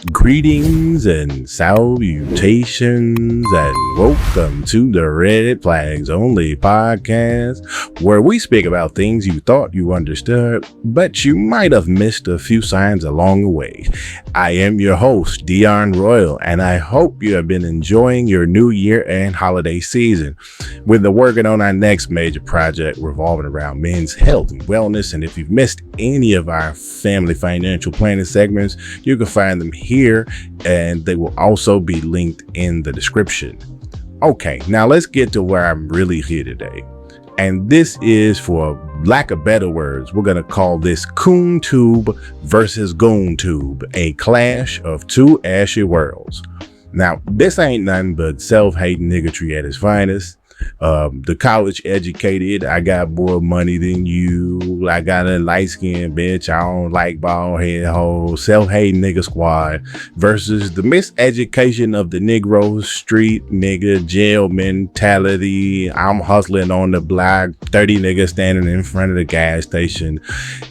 Greetings and salutations and welcome to the Red Flags Only podcast, where we speak about things you thought you understood, but you might have missed a few signs along the way. I am your host, Dion Royal, and I hope you have been enjoying your new year and holiday season. We've been working on our next major project revolving around men's health and wellness, and if you've missed any of our family financial planning segments, you can find them here, and they will also be linked in the description. Okay, now let's get to where I'm really here today. And this is, for lack of better words, we're going to call this GoonTube versus GoonTube, a clash of two ashy worlds. Now, this ain't nothing but self-hating niggatry at its finest. The college educated, I got more money than you, I got a light-skinned bitch, I don't like bald head hoes, self-hating nigga squad versus the miseducation of the Negro street nigga jail mentality. I'm hustling on the block, 30 niggas standing in front of the gas station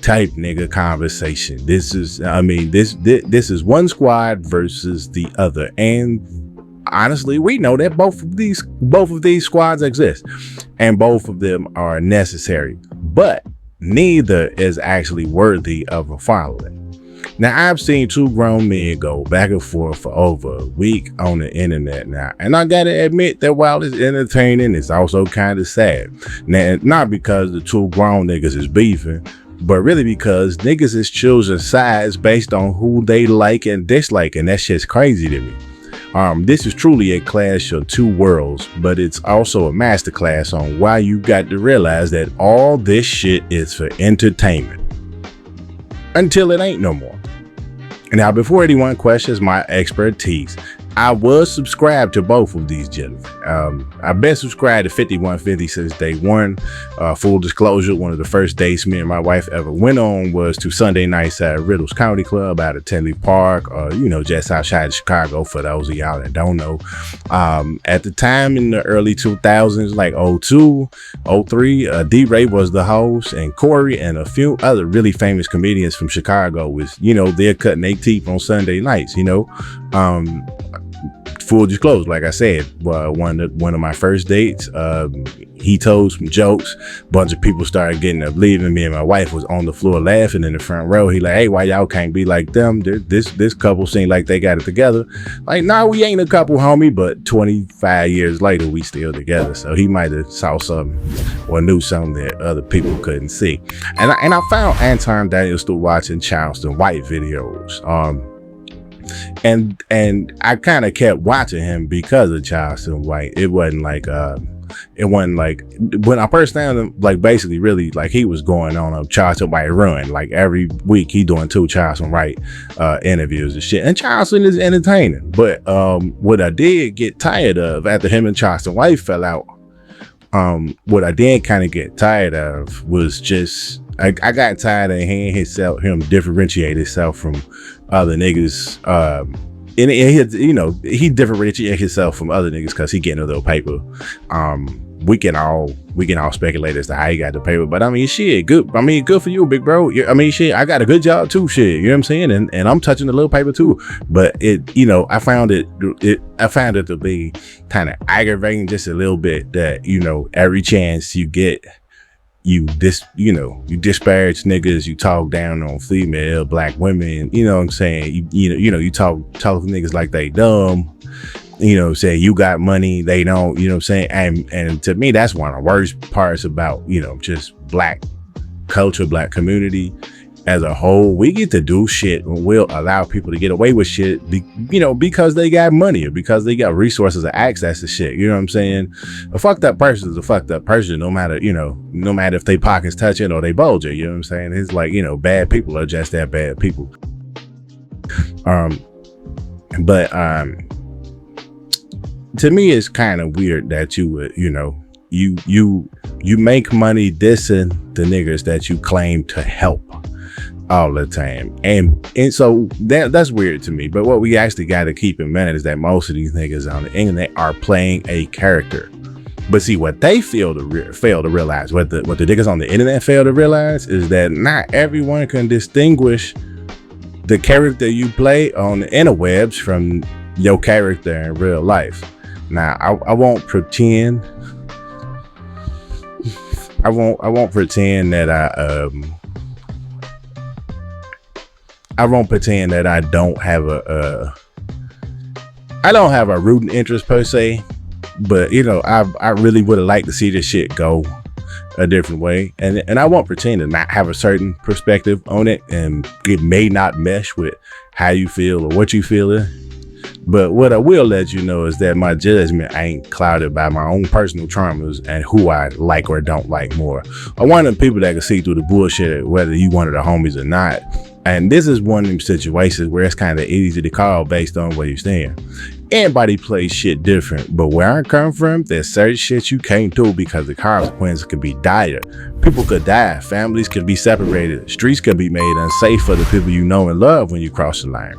type nigga conversation. This is, this is one squad versus the other, and honestly, we know that both of these squads exist and both of them are necessary, but neither is actually worthy of a following. Now, I've seen two grown men go back and forth for over a week on the internet now, and I gotta admit that while it's entertaining, it's also kind of sad. Now, not because the two grown niggas is beefing, but really because niggas is choosing sides based on who they like and dislike, and that shit's crazy to me. This is truly a clash of two worlds, but it's also a masterclass on why you got to realize that all this shit is for entertainment until it ain't no more. Now, before anyone questions my expertise, I was subscribed to both of these gentlemen. I've been subscribed to 5150 since day one. Full disclosure, one of the first dates me and my wife ever went on was to Sunday nights at Riddles County Club out of Tinley Park, just outside of Chicago, for those of y'all that don't know. At the time in the early 2000s, like 02, 03, D-Ray was the host, and Corey and a few other really famous comedians from Chicago was, they're cutting their teeth on Sunday nights, Full disclosure, like I said, one of my first dates, he told some jokes. A bunch of people started getting up leaving. Me and my wife was on the floor laughing in the front row. He like, hey, why y'all can't be like them? This couple seemed like they got it together. Like, nah, we ain't a couple, homie. But 25 years later, we still together. So he might have saw something or knew something that other people couldn't see. And I found Anton Daniels through watching Charleston White videos. And I kind of kept watching him because of Charleston White. It wasn't like when I first found him, like, basically really like he was going on a Charleston White run. Like every week he doing 2 Charleston White interviews and shit. And Charleston is entertaining. But what I did get tired of after him and Charleston White fell out, what I did kind of get tired of was just I got tired of him differentiate himself from other niggas. And he differentiate himself from other niggas because he getting a little paper. We can all speculate as to how he got the paper, but I mean, shit, good. I mean, good for you, big bro. I mean, shit, I got a good job too, shit. You know what I'm saying? And I'm touching the little paper too. But I found it to be kind of aggravating just a little bit that every chance you get, you disparage niggas, you talk down on female black women, you know what I'm saying? You talk niggas like they dumb, say you got money, they don't, you know what I'm saying? And to me, that's one of the worst parts about, just black culture, black community as a whole. We get to do shit and we'll allow people to get away with shit, because they got money or because they got resources to access to shit. You know what I'm saying? A fucked up person is a fucked up person, no matter if they pockets touching or they bulging. You know what I'm saying? It's like, bad people are just that bad people. To me, it's kind of weird that you would, you make money dissing the niggas that you claim to help all the time, and so that's weird to me. But what we actually got to keep in mind is that most of these niggas on the internet are playing a character. But see, what they fail to realize, what the niggas on the internet fail to realize, is that not everyone can distinguish the character you play on the interwebs from your character in real life. Now, I won't pretend. I won't pretend that I won't pretend that I don't have a rooting interest per se, but you know, I really would have liked to see this shit go a different way, and I won't pretend to not have a certain perspective on it, and it may not mesh with how you feel or what you feel. But what I will let you know is that my judgment ain't clouded by my own personal traumas and who I like or don't like more. I'm one of the people that can see through the bullshit, whether you one of the homies or not. And this is one of them situations where it's kind of easy to call based on where you stand. Everybody plays shit different, but where I come from, there's certain shit you can't do because the consequences could be dire. People could die, families could be separated, streets could be made unsafe for the people you know and love when you cross the line.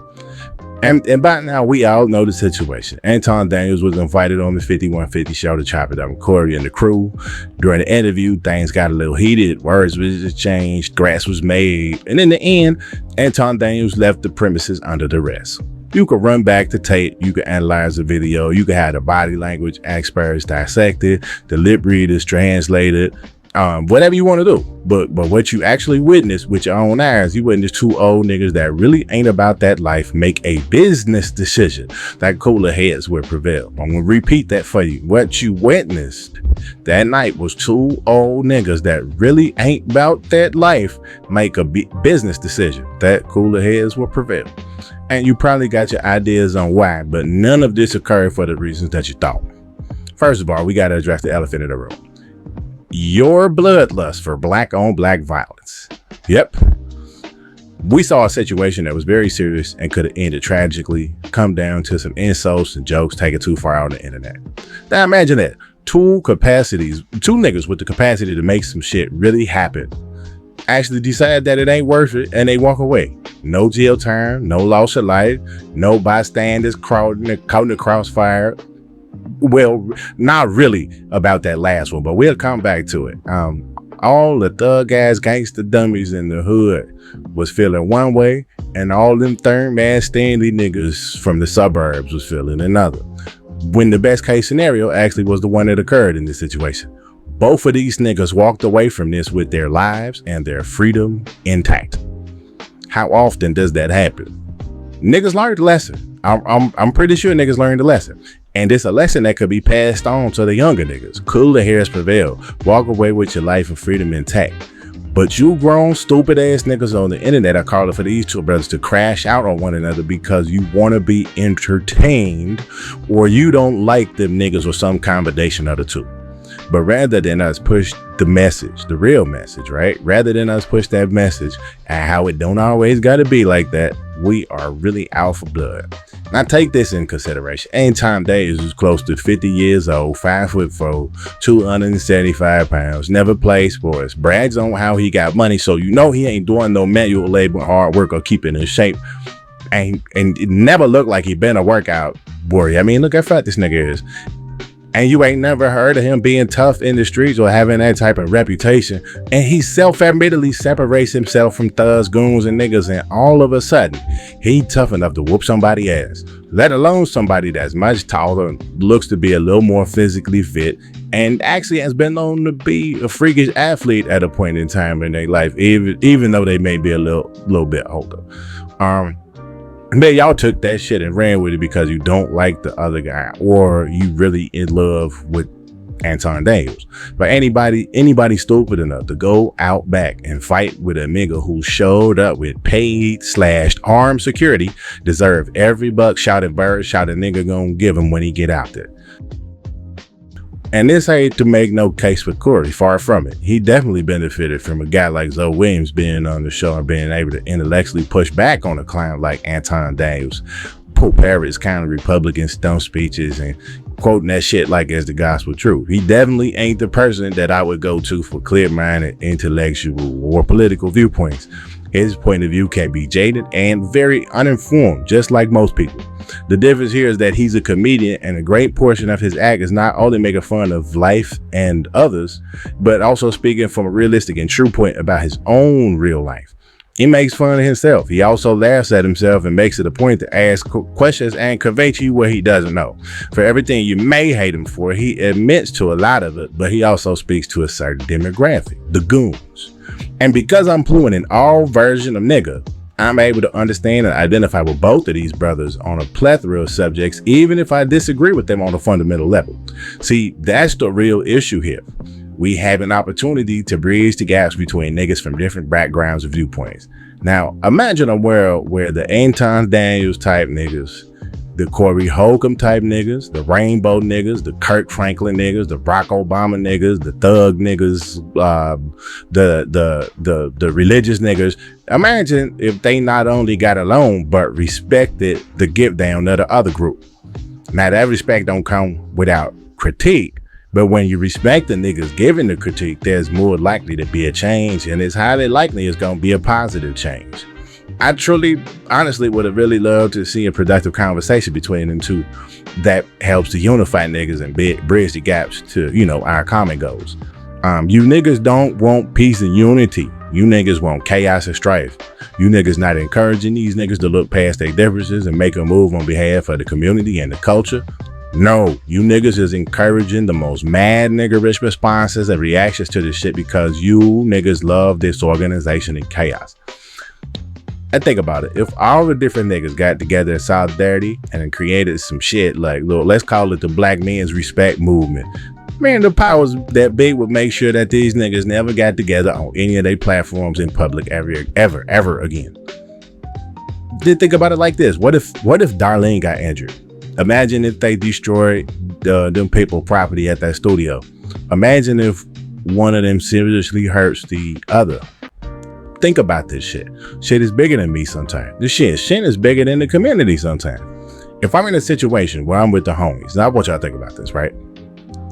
And by now, we all know the situation. Anton Daniels was invited on the 5150 show to chop it up with Corey and the crew. During the interview, things got a little heated, words was exchanged, grass was made, and in the end, Anton Daniels left the premises under duress. You could run back the tape, you could analyze the video, you could have the body language experts dissected, the lip readers translated, whatever you want to do. But what you actually witnessed with your own eyes, you witnessed two old niggas that really ain't about that life make a business decision that cooler heads will prevail. I'm gonna repeat that for you. What you witnessed that night was two old niggas that really ain't about that life make a business decision that cooler heads will prevail. And you probably got your ideas on why, but none of this occurred for the reasons that you thought. First of all, we got to address the elephant in the room. Your bloodlust for black on black violence. Yep. We saw a situation that was very serious and could have ended tragically, come down to some insults and jokes taken too far on the internet. Now imagine that. Two niggas with the capacity to make some shit really happen actually decide that it ain't worth it and they walk away. No jail time, no loss of life, no bystanders caught in the crossfire. Well, not really about that last one, but we'll come back to it. All the thug ass gangster dummies in the hood was feeling one way, and all them third man Stanley niggas from the suburbs was feeling another. When the best case scenario actually was the one that occurred in this situation. Both of these niggas walked away from this with their lives and their freedom intact. How often does that happen? Niggas learned the lesson. I'm pretty sure niggas learned the lesson. And it's a lesson that could be passed on to the younger niggas. Cooler heads prevail. Walk away with your life and freedom intact. But you grown stupid ass niggas on the internet are calling for these two brothers to crash out on one another because you want to be entertained or you don't like them niggas or some combination of the two. But rather than us push the message, the real message, right? Rather than us push that message and how it don't always got to be like that, we are really out for blood. Now take this in consideration. Anton Daniels is close to 50 years old, 5'4", 275 pounds, never played sports, brags on how he got money, so you know he ain't doing no manual labor, hard work, or keeping in shape. And it never looked like he been a workout warrior. I mean, look how fat this nigga is. And you ain't never heard of him being tough in the streets or having that type of reputation. And he self-admittedly separates himself from thugs, goons, and niggas. And all of a sudden, he tough enough to whoop somebody's ass, let alone somebody that's much taller, looks to be a little more physically fit, and actually has been known to be a freakish athlete at a point in time in their life, even though they may be a little bit older. Man, y'all took that shit and ran with it because you don't like the other guy or you really in love with Anton Daniels. But anybody stupid enough to go out back and fight with a nigga who showed up with paid/armed security deserve every buckshot and birdshot a nigga gonna give him when he get out there. And this ain't to make no case for Corey, far from it. He definitely benefited from a guy like Zaya Wade being on the show and being able to intellectually push back on a clown like Anton Daniels. Pope Harris kind of Republican stump speeches and quoting that shit like it's the gospel truth. He definitely ain't the person that I would go to for clear-minded, intellectual, or political viewpoints. His point of view can be jaded and very uninformed, just like most people. The difference here is that he's a comedian, and a great portion of his act is not only making fun of life and others, but also speaking from a realistic and true point about his own real life. He makes fun of himself. He also laughs at himself and makes it a point to ask questions and convey to you what he doesn't know. For everything you may hate him for, he admits to a lot of it, but he also speaks to a certain demographic, the goons. And because I'm fluent in all versions of nigga, I'm able to understand and identify with both of these brothers on a plethora of subjects, even if I disagree with them on a fundamental level. See, that's the real issue here. We have an opportunity to bridge the gaps between niggas from different backgrounds and viewpoints. Now, imagine a world where the Anton Daniels type niggas, the Corey Holcomb type niggas, the Rainbow niggas, the Kirk Franklin niggas, the Barack Obama niggas, the thug niggas, the religious niggas. Imagine if they not only got along, but respected the give down of the other group. Now, that respect don't come without critique. But when you respect the niggas giving the critique, there's more likely to be a change, and it's highly likely it's going to be a positive change. I truly, honestly would have really loved to see a productive conversation between them two that helps to unify niggas and bridge the gaps to, you know, our common goals. You niggas don't want peace and unity. You niggas want chaos and strife. You niggas not encouraging these niggas to look past their differences and make a move on behalf of the community and the culture. No, you niggas is encouraging the most mad niggerish responses and reactions to this shit because you niggas love disorganization and chaos. And think about it. If all the different niggas got together in solidarity and then created some shit like, look, let's call it the Black Men's Respect Movement. Man, the powers that be would make sure that these niggas never got together on any of their platforms in public ever again. Then think about it like this. What if Darlene got injured? Imagine if they destroyed them people property at that studio. Imagine if one of them seriously hurts the other. Think about this shit. Shit is bigger than me sometimes. This shit is bigger than the community sometimes. If I'm in a situation where I'm with the homies, now I want y'all to think about this, right?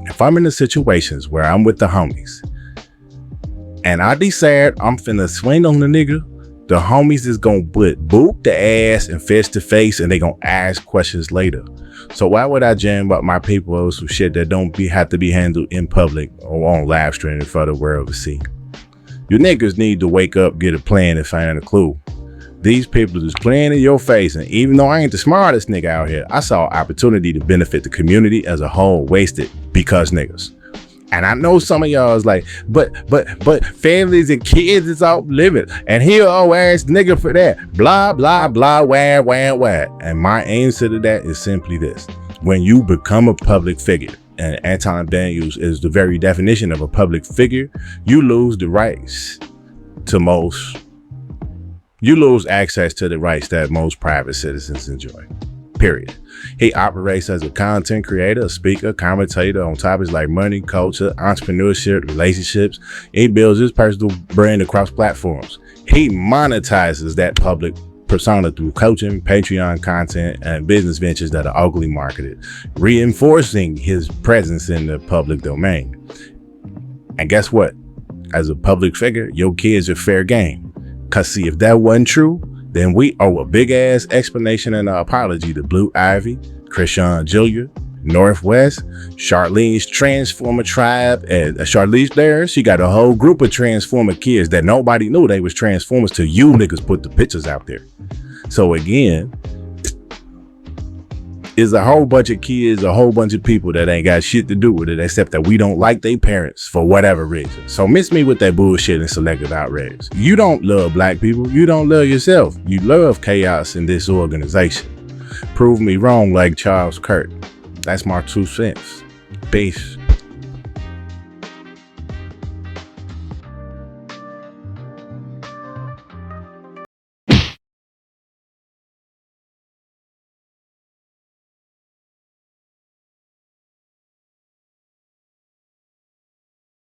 If I'm in the situations where I'm with the homies and I decide I'm finna swing on the nigga, the homies is gonna put boot the ass and face to face, and they gonna ask questions later. So why would I jam up my people over some shit that don't have to be handled in public or on live streaming for the world to see? You niggas need to wake up, get a plan, and find a clue. These people is playing in your face, and even though I ain't the smartest nigga out here, I saw opportunity to benefit the community as a whole wasted because niggas. And I know some of y'all is like, but families and kids is off limits, and here old ass nigga for that, blah blah blah, wah wah wah. And my answer to that is simply this: when you become a public figure, and Anton Daniels is the very definition of a public figure, you lose the rights to most. You lose access to the rights that most private citizens enjoy. Period. He operates as a content creator, a speaker, commentator on topics like money, culture, entrepreneurship, relationships. He builds his personal brand across platforms. He monetizes that public persona through coaching, Patreon content, and business ventures that are ugly marketed, reinforcing his presence in the public domain. And guess what? As a public figure, your kids are fair game. Cause see, if that wasn't true, then we owe a big ass explanation and an apology to Blue Ivy, Krishan Julia, Northwest, Charlize Transformer Tribe, and Charlize there, she got a whole group of Transformer kids that nobody knew they was Transformers till you niggas put the pictures out there. So again, is a whole bunch of kids, a whole bunch of people that ain't got shit to do with it except that we don't like their parents for whatever reason. So miss me with that bullshit and selective outrage. You don't love black people. You don't love yourself. You love chaos and disorganization. Prove me wrong like Charles Kirk. That's my 2 cents. Peace.